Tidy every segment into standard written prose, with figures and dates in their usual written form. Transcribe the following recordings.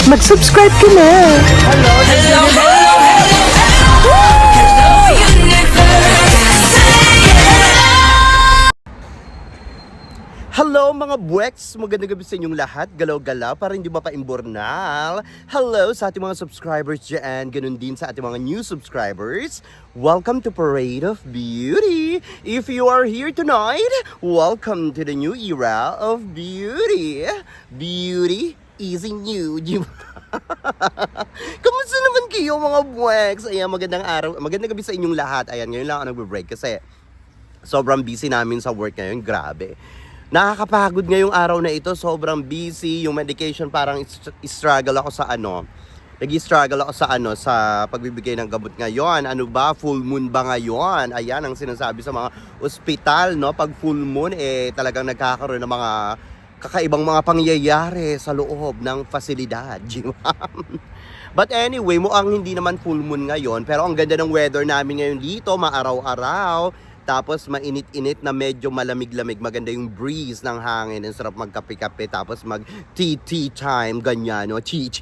mag-subscribe ka na. Hello, hello, hello, hello, universe. Hello mga buweks! Magandang gabi sa inyong lahat. Galaw-galaw para hindi mapa-imbornal. Hello sa ating mga subscribers dyan. Ganun din sa ating mga new subscribers. Welcome to Parade of Beauty. If you are here tonight, welcome to the new era of beauty. Beauty is in you. Kamusta naman kayo mga buweks? Ayan, magandang araw. Magandang gabi sa inyong lahat. Ayan, ngayon lang ako nagbe-break kasi sobrang busy namin sa work ngayon. Grabe. Nakakapagod ngayong araw na ito, sobrang busy, yung medication parang struggle ako sa nag-struggle ako sa pagbibigay ng gamot ngayon. Ano ba, full moon ba ngayon? Ayan ang sinasabi sa mga ospital, no? Pag full moon, talagang nagkakaroon ng mga kakaibang mga pangyayari sa loob ng fasilidad. But anyway, mukhang hindi naman full moon ngayon, pero ang ganda ng weather namin ngayon dito, maaraw-araw. Tapos mainit-init na medyo malamig-lamig. Maganda yung breeze ng hangin. Ang sarap magkape-kape. Tapos mag-tea time. Ganyan, no? Tea.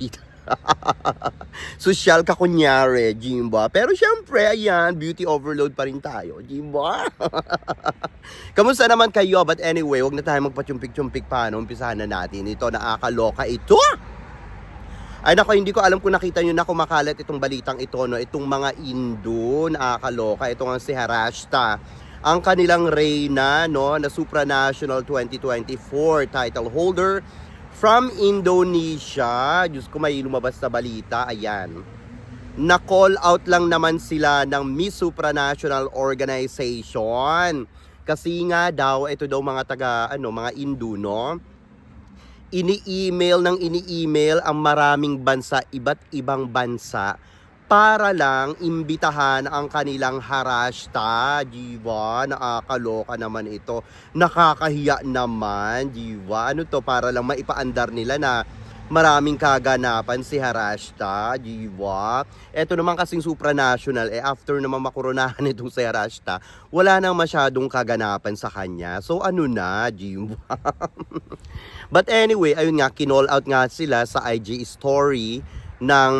Social ka kunyari, Jimba. Pero syempre, ayan, beauty overload pa rin tayo, Jimba. Kamusta naman kayo? But anyway, wag na tayo magpa-chumpik-chumpik pa. No? Umpisahan na natin. Ito, nakakaloka ito. Ay nako, hindi ko alam kung nakita nyo na kumakalat itong balitang ito, no? Itong mga Indo, nakakaloka. Ito nga si Harashta, ang kanilang reyna, no, na Supranational 2024 title holder from Indonesia. Diyos ko, may lumabas na balita. Ayan. Na-call out lang naman sila ng Miss Supranational Organization. Kasi nga daw, ito daw mga mga Indo, no? Ini-email ang maraming bansa, iba't ibang bansa, para lang imbitahan ang kanilang Harashta, diba? Nakakaloka naman ito. Nakakahiya naman, diba? Ano to, para lang maipaandar nila na maraming kaganapan si Harashta, diba? Ito naman kasing supranational, after naman makoronahan itong si Harashta, wala nang masyadong kaganapan sa kanya. So ano na, diba? But anyway, ayun nga, kinall out nga sila sa IG story ng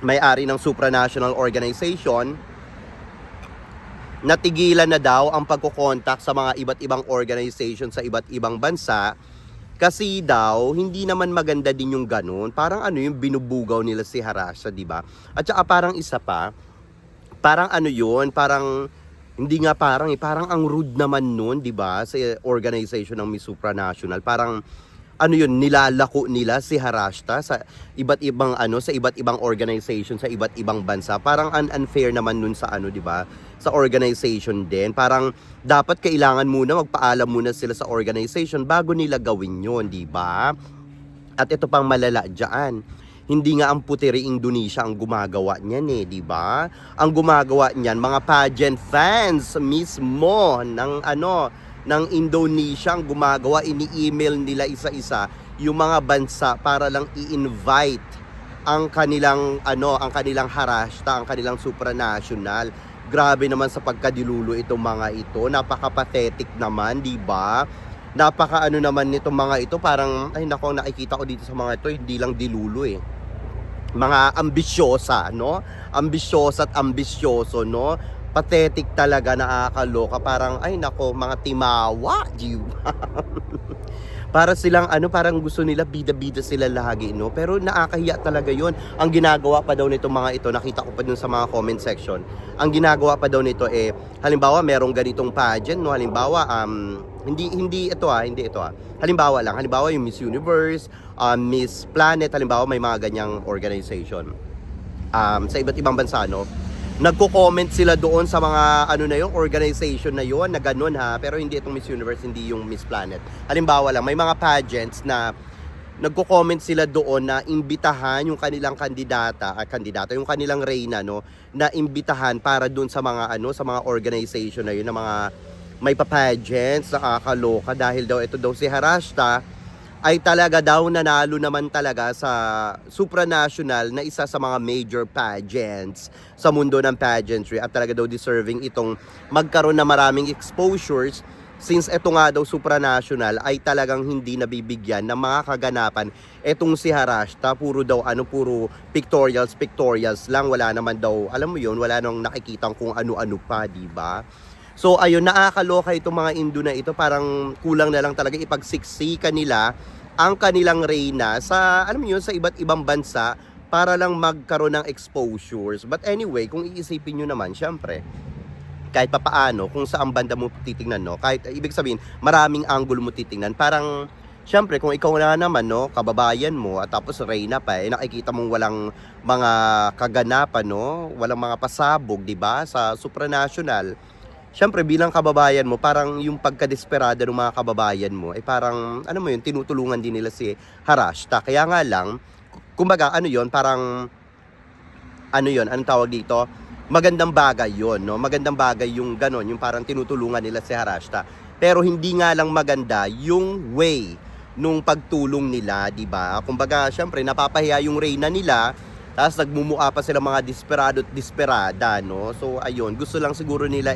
may-ari ng supranational organization. Natigilan na daw ang pagkokontak sa mga iba't ibang organization sa iba't ibang bansa. Kasi daw, hindi naman maganda din yung ganun. Parang yung binubugaw nila si Harashta, di ba? At saka parang isa pa, parang parang hindi nga parang ang rude naman nun, di ba? Sa organization ng Miss Supranational. Parang nilalako nila si Harashta sa iba't ibang sa iba't ibang organization sa iba't ibang bansa. Parang unfair naman nun sa di ba? Sa organization din. Parang dapat kailangan muna magpaalam muna sila sa organization bago nila gawin 'yon, di ba? At ito pang malala diyan. Hindi nga ang puteri Indonesia ang gumagawa niyan, di ba? Ang gumagawa niyan mga pageant fans mismo ng Indonesia ang gumagawa. Ini-email nila isa-isa yung mga bansa para lang i-invite ang kanilang Harashta, ang kanilang supranational. Grabe naman sa pagkadilulo itong mga ito. Napaka-pathetic naman, di ba? Napaka naman nitong mga ito. Parang nakikita ko dito sa mga ito, hindi lang dilulo mga ambisyosa, no? Ambisyosa at ambisyoso, no? Pathetic talaga, nakakaloka. Parang, mga timawa, diba? Para silang, parang gusto nila, bida-bida sila lagi, no? Pero nakakahiya talaga yon. Ang ginagawa pa daw nito mga ito, nakita ko pa dun sa mga comment section, ang ginagawa pa daw nito, halimbawa, merong ganitong pageant, no? Halimbawa, hindi ito. Halimbawa yung Miss Universe, Miss Planet, halimbawa may mga ganyang organization. Sa iba't ibang bansa, no? Nagko-comment sila doon sa mga yung organization na yon na ganun pero hindi itong Miss Universe, hindi yung Miss Planet. Halimbawa lang, may mga pageants na nagko-comment sila doon na imbitahan yung kanilang kandidata, yung kanilang reyna, no, na imbitahan para doon sa mga sa mga organization na yun, na mga may pa-pageants. Nakakaloka dahil daw ito daw si Harashta ay talaga daw nanalo naman talaga sa supranational na isa sa mga major pageants sa mundo ng pageantry, at talaga daw deserving itong magkaroon na maraming exposures since eto nga daw supranational ay talagang hindi nabibigyan ng mga kaganapan etong si Harashta, puro daw puro pictorials lang, wala naman daw, alam mo yun, wala nang nakikitang kung ano-ano pa, di ba? So ayun, nakakaloka itong mga Indo na ito, parang kulang na lang talaga ipagsiksikan nila ang kanilang reyna sa, alam mo yun, sa iba't ibang bansa para lang magkaroon ng exposures. But anyway, kung iisipin nyo naman, syempre, kahit papaano, kung saan banda mo titingnan, no? Kahit, ibig sabihin, maraming angle mo titingnan. Parang, syempre, kung ikaw na naman, no, kababayan mo, at tapos reyna pa, nakikita mong walang mga kaganapan, no? Walang mga pasabog, di ba? Sa supranational. Syempre, bilang kababayan mo, parang yung pagkadesperada ng mga kababayan mo, parang, ano mo yun, tinutulungan din nila si Harashta. Kaya nga lang, kumbaga, parang, anong tawag dito? Magandang bagay yon, no? Magandang bagay yung ganon, yung parang tinutulungan nila si Harashta. Pero hindi nga lang maganda yung way nung pagtulong nila, di ba? Kumbaga, syempre, napapahiya yung reyna nila, tapos nagmumukha pa sila mga desperado at desperada, no? So, ayun, gusto lang siguro nila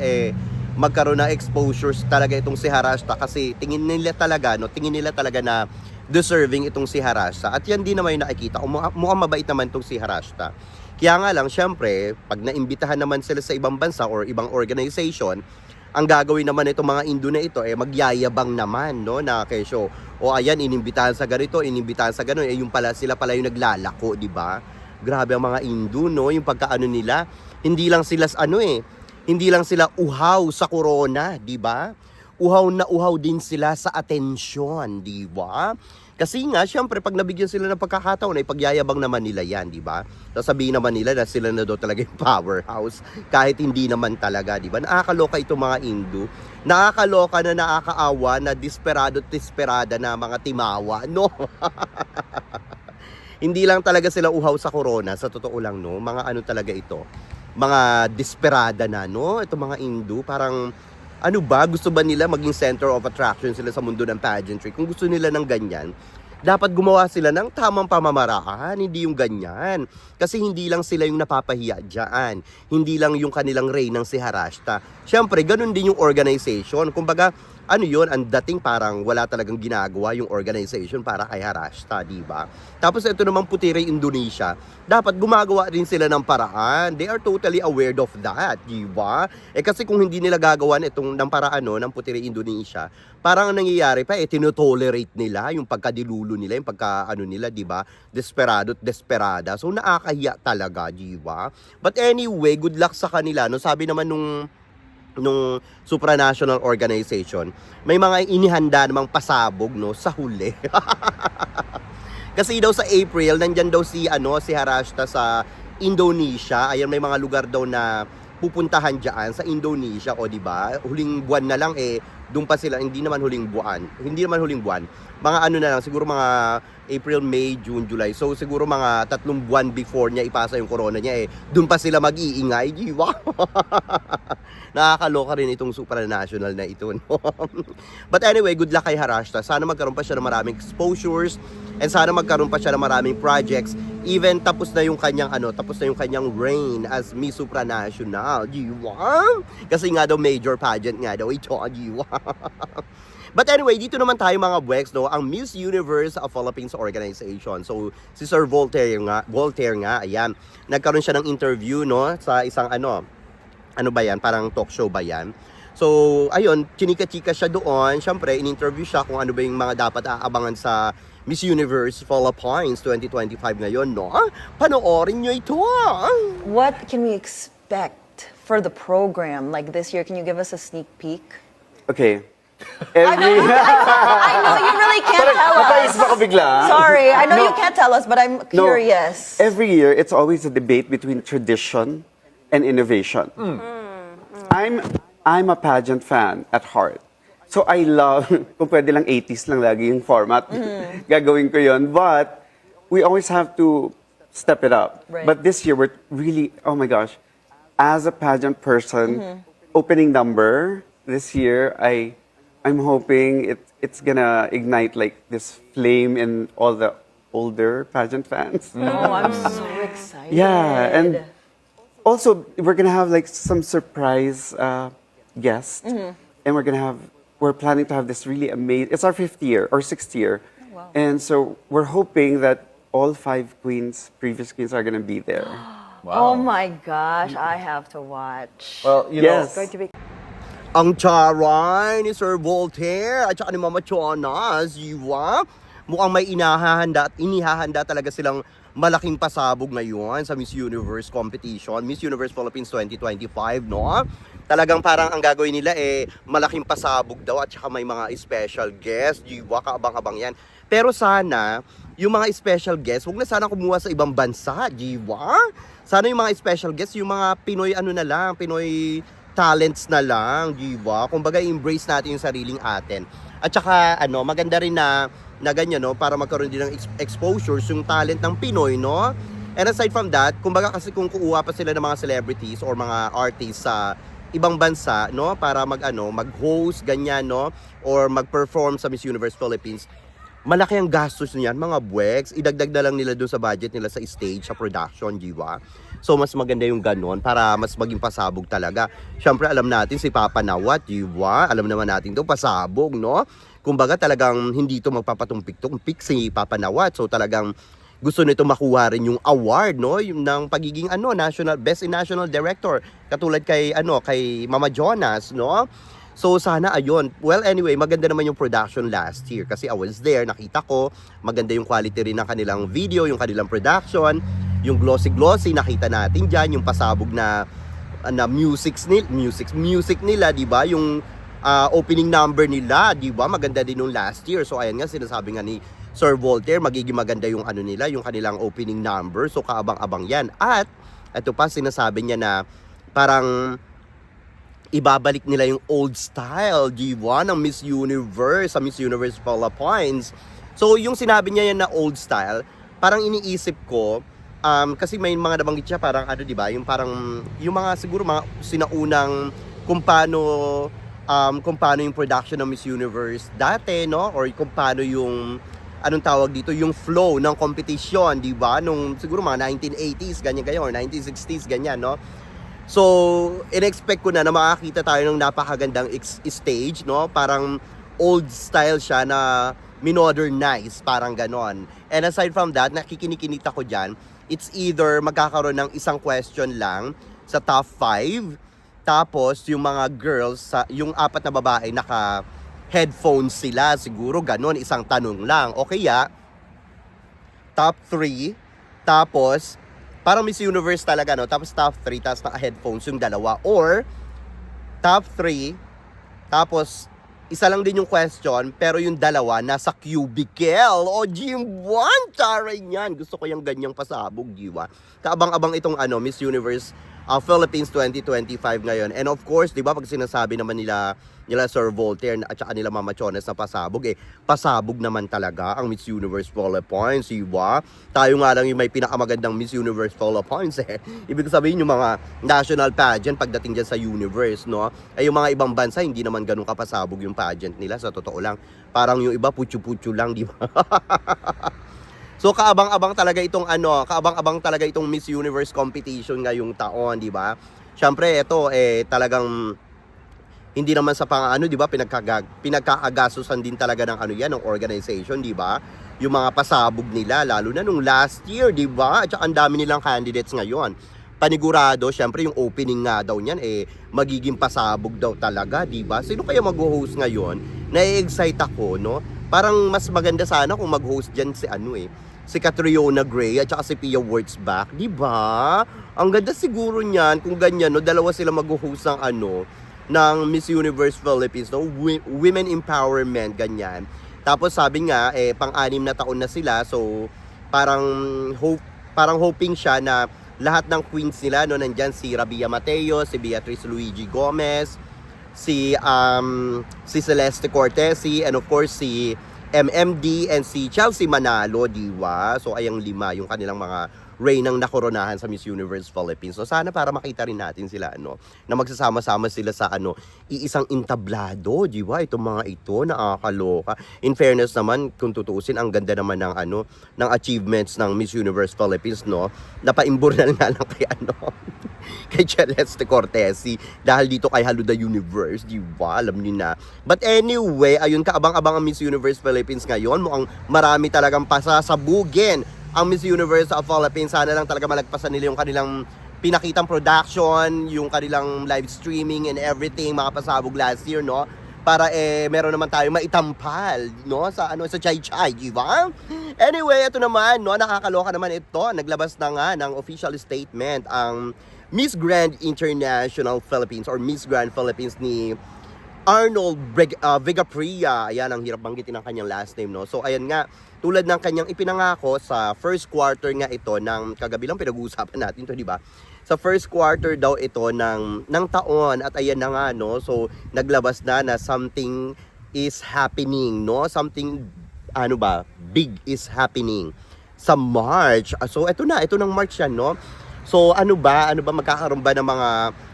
magkaroon ng exposures talaga itong si Harashta kasi tingin nila talaga na deserving itong si Harashta. At yan din naman yung nakikita. Mukhang mabait naman itong si Harashta. Kaya nga lang, syempre, pag naimbitahan naman sila sa ibang bansa or ibang organization, ang gagawin naman itong mga Indo na ito, magyayabang naman, no, na kesyo, o ayan, inimbitahan sa ganito, inimbitahan sa gano'n, yung pala, sila pala yung naglalako, di ba? Grabe ang mga Indo, no, yung pagkaano nila, hindi lang sila, hindi lang sila uhaw sa corona, di ba? Uhaw na uhaw din sila sa atensyon, di ba? Kasi nga, syempre, pag nabigyan sila ng pagkakataon, ay pagyayabang naman nila yan, di ba? Sasabihin naman nila na sila na daw talaga yung powerhouse, kahit hindi naman talaga, di ba? Nakakaloka itong mga Indo. Nakakaloka na nakakaawa na desperada na mga timawa, no? Hindi lang talaga sila uhaw sa corona, sa totoo lang, no? Mga talaga ito, mga desperada na, no? Itong mga Indo, parang, gusto ba nila maging center of attraction sila sa mundo ng pageantry? Kung gusto nila ng ganyan, dapat gumawa sila ng tamang pamamaraan, hindi yung ganyan. Kasi hindi lang sila yung napapahiya dyan. Hindi lang yung kanilang reynang si Harashta. Siyempre, ganun din yung organization. Kumbaga, ang dating parang wala talagang ginagawa yung organization para kay Harashta, di ba? Tapos ito namang Putire Indonesia, dapat gumagawa din sila ng paraan. They are totally aware of that, di ba? Kasi kung hindi nila gagawan itong ng paraan ng Putire Indonesia, parang ang nangyayari pa, tinotolerate nila yung pagkadilulo nila, yung nila, di ba? Desperado at desperada. So nakakahiya talaga, di ba? But anyway, good luck sa kanila. No, sabi naman nung supranational organization, may mga inihanda namang pasabog, no, sa huli. Kasi daw sa April, nandyan daw si Harashta sa Indonesia. Ayan, may mga lugar daw na pupuntahan diyan sa Indonesia, o di ba? Huling buwan na lang doon pa sila, hindi naman huling buwan. Mga na lang, siguro mga April, May, June, July. So siguro mga 3 buwan before niya ipasa yung corona niya, doon pa sila mag-iingay, di ba? Nakakaloka rin itong supranational na ito, no? But anyway, good luck kay Harashta. Sana magkaroon pa siya ng maraming exposures and sana magkaroon pa siya ng maraming projects. Even tapos na yung kanyang reign as Miss Supranational, di ba? Kasi nga daw major pageant nga daw ito, di ba? But anyway, dito naman tayo mga Bwex, no, ang Miss Universe of Philippines Organization. So, si Sir Voltaire nga, ayan, nagkaroon siya ng interview, no, sa isang parang talk show ba yan? So, ayun, chinika-chika siya doon. Siyempre, in-interview siya kung ano ba yung mga dapat aabangan sa Miss Universe Philippines 2025 ngayon, no? Panoorin nyo ito! What can we expect for the program like this year? Can you give us a sneak peek? Okay. I know you really can't tell Napaisip us. ako bigla. Sorry, I know No. you can't tell us, but I'm curious. Every year, it's always a debate between tradition and innovation. I'm a pageant fan at heart. So I love, kung pwede lang 80s lang lagi yung format, gagawin ko yon. But we always have to step it up. Right. But this year, we're really, oh my gosh, as a pageant person, opening number this year, I'm hoping it's gonna ignite like this flame in all the older pageant fans. Oh, I'm so excited. Yeah, and also we're gonna have like some surprise guests, and we're gonna have we're planning to have this really amazing. It's our 5th year or 6th year, wow. and so we're hoping that all 5 previous queens, are gonna be there. Oh my gosh, I have to watch. Well, you Yes. know, Going to be Ang charay ni Sir Voltaire at saka ni Mama Chona, ziwa. Mukhang may inihahanda at inihahanda talaga silang malaking pasabog ngayon sa Miss Universe competition, Miss Universe Philippines 2025, no? Talagang parang ang gagawin nila malaking pasabog daw at saka may mga special guest, jiwa, kaabang-abang yan. Pero sana, yung mga special guest, huwag na sana kumuha sa ibang bansa, jiwa. Sana yung mga special guest, yung mga Pinoy Pinoy talents na lang, diba? Kumbaga, embrace natin yung sariling atin. At saka, maganda rin na ganyan, no? Para magkaroon din ng exposures yung talent ng Pinoy, no? And aside from that, kumbaga kasi kung kukuha pa sila ng mga celebrities or mga artists sa ibang bansa, no? Para mag-host, ganyan, no? Or mag-perform sa Miss Universe Philippines, malaki ang gastos niyan, mga buweks. Idagdag na lang nila doon sa budget nila sa stage, sa production, di ba? So, mas maganda yung ganon para mas maging pasabog talaga. Siyempre, alam natin si Papa Nawat, di ba? Alam naman natin to pasabog, no? Kumbaga, talagang hindi to magpapatumpik-tumpik si Papa Nawat. So, talagang gusto nito makuha rin yung award, no? Yung ng pagiging, Best in National Director. Katulad kay Mama Jonas, no? So sana ayun. Well, anyway, maganda naman yung production last year kasi I was there, nakita ko, maganda yung quality rin ng kanilang video, yung kanilang production, yung glossy nakita natin diyan, yung pasabog na music nila, 'di ba? Yung opening number nila, 'di ba? Maganda din nung last year. So ayan nga sinasabi nga ni Sir Voltaire, magiging maganda yung nila, yung kanilang opening number. So kaabang-abang 'yan. At ito pa sinasabi niya na parang ibabalik nila yung old style, diba, ng Miss Universe, sa Miss Universe Philippines. So, yung sinabi niya yan na old style, parang iniisip ko, kasi may mga nabanggit siya, parang diba, yung parang, yung mga siguro mga sinaunang kung paano yung production ng Miss Universe dati, no? Or kung paano yung, anong tawag dito, yung flow ng competition, diba? Nung siguro mga 1980s, ganyan, or 1960s, ganyan, no? So, in-expect ko na makakita tayo ng napakagandang stage, no? Parang old style siya na minodernize, parang ganon. And aside from that, nakikinikinita ko dyan, it's either magkakaroon ng isang question lang sa top 5, tapos yung mga girls, yung 4 na babae, naka-headphones sila, siguro ganon, isang tanong lang. O kaya, top 3, tapos parang Miss Universe talaga, no? Tapos top 3, tapos naka-headphones yung dalawa. Or, top 3, tapos isa lang din yung question, pero yung dalawa nasa cubicle. O, Jim1, taray niyan. Gusto ko yung ganyang pasabog, diba? Kaabang-abang itong Miss Universe Philippines 2025 ngayon. And of course, diba, pag sinasabi naman nila Sir Voltaire at saka nila Mama Chones na pasabog, pasabog naman talaga ang Miss Universe Philippines, diba? Tayo nga lang yung may pinakamagandang Miss Universe Philippines, Ibig sabihin yung mga national pageant pagdating dyan sa universe, no? Ay yung mga ibang bansa, hindi naman ganun kapasabog yung pageant nila, sa totoo lang. Parang yung iba, putyo-putyo lang, diba? So kaabang-abang talaga itong Miss Universe competition ngayong taon, di ba? Syempre ito talagang hindi naman sa di ba, pinagkakagastusan din talaga ng ng organization, di ba? Yung mga pasabog nila lalo na nung last year, di ba? At saka ang dami nilang candidates ngayon. Panigurado, syempre yung opening nga daw niyan magiging pasabog daw talaga, di ba? Sino kaya mag-host ngayon? Na-excite ako, no? Parang mas maganda sana kung mag-host diyan si Catriona Gray at saka si Pia Wurtzbach, di ba? Ang ganda siguro niyan kung ganyan, no? Dalawa sila mag-host ng Miss Universe Philippines, no? Women empowerment, ganyan. Tapos sabi nga pang-6 na taon na sila, so parang hoping siya na lahat ng queens nila, no, nandiyan si Rabia Mateo, si Beatrice Luigi Gomez, si Celeste Cortesi, and of course si MMD and si Chelsea Manalo, diwa. So ayang 5 yung kanilang mga reynang nakoronahan sa Miss Universe Philippines. So sana para makita rin natin sila na magsasama-sama sila sa iisang entablado, diba? Itong mga ito nakakaloka. In fairness naman, kung tutuusin, ang ganda naman ng ng achievements ng Miss Universe Philippines, no? Napaimbor na nga lang kay kay Celeste Cortesi dahil dito kay Hello the Universe, di ba? Alam niyo na. But anyway, ayun, kaabang-abang ang Miss Universe Philippines ngayon. Mukhang marami talagang pasasabugin ang Miss Universe of Philippines. Sana lang talaga malagpasan nila yung kanilang pinakitang production, yung kanilang live streaming and everything, mga pasabog last year, no? Para meron naman tayo maitampal, no, sa Chay Chay, di ba? Anyway, ito naman, no, nakakaloka naman ito. Naglabas na nga ng official statement ang Miss Grand International Philippines or Miss Grand Philippines ni Arnold Vigapria. Ayan, ang hirap banggitin ang kanyang last name, no? So, ayan nga, tulad ng kanyang ipinangako sa first quarter nga ito ng kagabi lang pinag-uusapan natin to, di ba? Sa first quarter daw ito ng taon, at ayan na nga, no? So, naglabas na something is happening, no? Something, big is happening sa March. So, ito ng March yan, no? So, ano ba magkakaroon ba ng mga,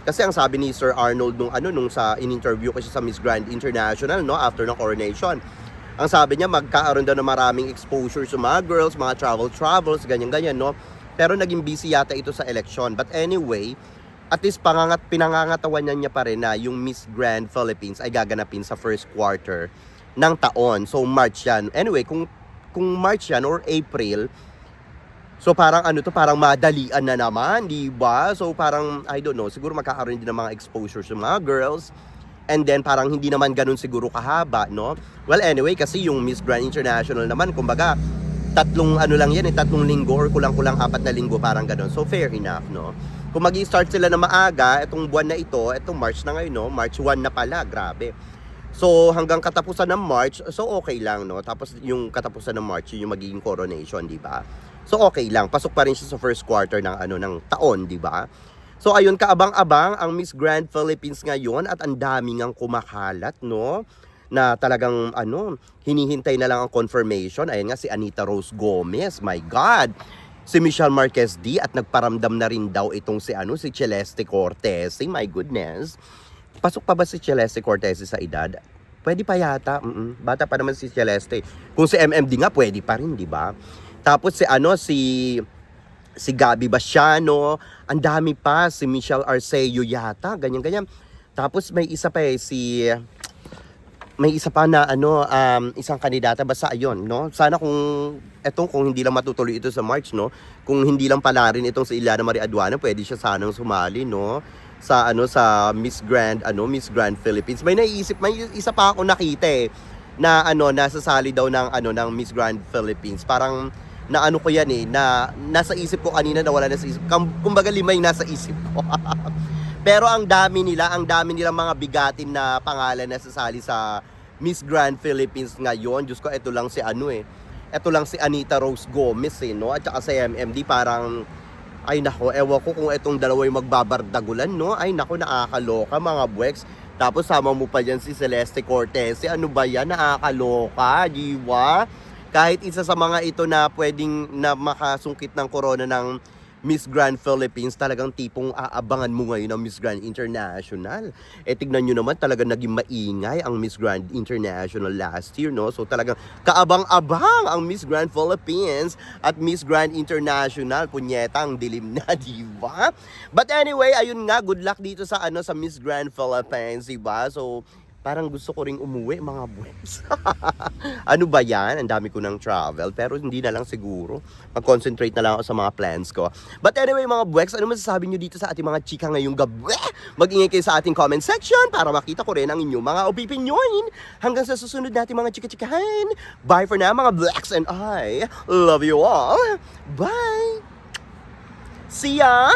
kasi ang sabi ni Sir Arnold nung sa in-interview kasi sa Miss Grand International, no, after ng coronation, ang sabi niya magkakaroon daw ng maraming exposure sa mga girls, mga travels, ganyan, no? Pero naging busy yata ito sa election. But anyway, at least pinangangatawanan niya pa rin na yung Miss Grand Philippines ay gaganapin sa first quarter ng taon. So, March yan. Anyway, kung March yan or April, so parang parang madalian na naman, di ba? So parang, I don't know, siguro magkakaroon din ng mga exposure sa mga girls. And then parang hindi naman ganun siguro kahaba, no? Well, anyway, kasi yung Miss Grand International naman, kumbaga, tatlong linggo or kulang-kulang 4 na linggo, parang ganun. So fair enough, no? Kung mag-i-start sila na maaga, itong buwan na ito, itong March na ngayon, no? March 1 na pala, grabe. So hanggang katapusan ng March, so okay lang, no? Tapos yung katapusan ng March, yun yung magiging coronation, di ba? So okay lang, pasok pa rin siya sa first quarter ng taon, di ba? So ayun, kaabang-abang ang Miss Grand Philippines ngayon at ang daming ang kumakalat, no? Na talagang hinihintay na lang ang confirmation. Ayan nga si Anita Rose Gomez, my God. Si Michelle Marquez D at nagparamdam na rin daw itong si Celeste Cortesi, my goodness. Pasok pa ba si Celeste Cortesi sa edad? Pwede pa yata. Bata pa naman si Celeste. Kung si MMD nga, pwede pa rin, di ba? Tapos si Gabi Basiano, ang dami pa, si Michelle Arceo yata, ganyan. Tapos may isa pa may isa pa na isang kandidata, basta ayun, no? Sana kung hindi lang matutuloy ito sa March, no? Kung hindi lang pala rin itong si Ileana Marie Aduana, pwede siya sanang sumali, no? Sa Miss Grand Philippines. May isa pa ako nakita na nasasali daw ng Miss Grand Philippines. Parang ko yan na nasa isip ko kanina, na wala na sa isip. Kumbaga 5 yung nasa isip ko. Pero ang dami nilang mga bigatin na pangalan na sasali sa Miss Grand Philippines ngayon. Diyos ko, ito lang si Anita Rose Gomez, no? At saka si MMD, parang, ay nako, ewan ko kung itong dalawa yung magbabardagulan, no? Ay nako, nakakaloka mga buweks. Tapos sama mo pa dyan si Celeste Cortesi. Ano ba yan? Nakakaloka, di ba? Kahit isa sa mga ito na pwedeng na makasungkit ng corona ng Miss Grand Philippines, talagang tipong aabangan mo ngayon ang Miss Grand International. Tignan nyo naman, talagang naging maingay ang Miss Grand International last year, no? So talagang kaabang-abang ang Miss Grand Philippines at Miss Grand International. Punyetang dilim na, di ba? But anyway, ayun nga, good luck dito sa Miss Grand Philippines, di ba? So parang gusto ko ring umuwi, mga boys. Ano ba yan? Ang dami ko ng travel. Pero hindi na lang siguro. Mag-concentrate na lang ako sa mga plans ko. But anyway, mga boys, ano masasabi nyo dito sa ating mga chika ngayong gabi? Mag-ingay kayo sa ating comment section para makita ko rin ang inyong mga opinion. Hanggang sa susunod natin mga chika-chikahan. Bye for now, mga blacks, and I love you all. Bye! See ya!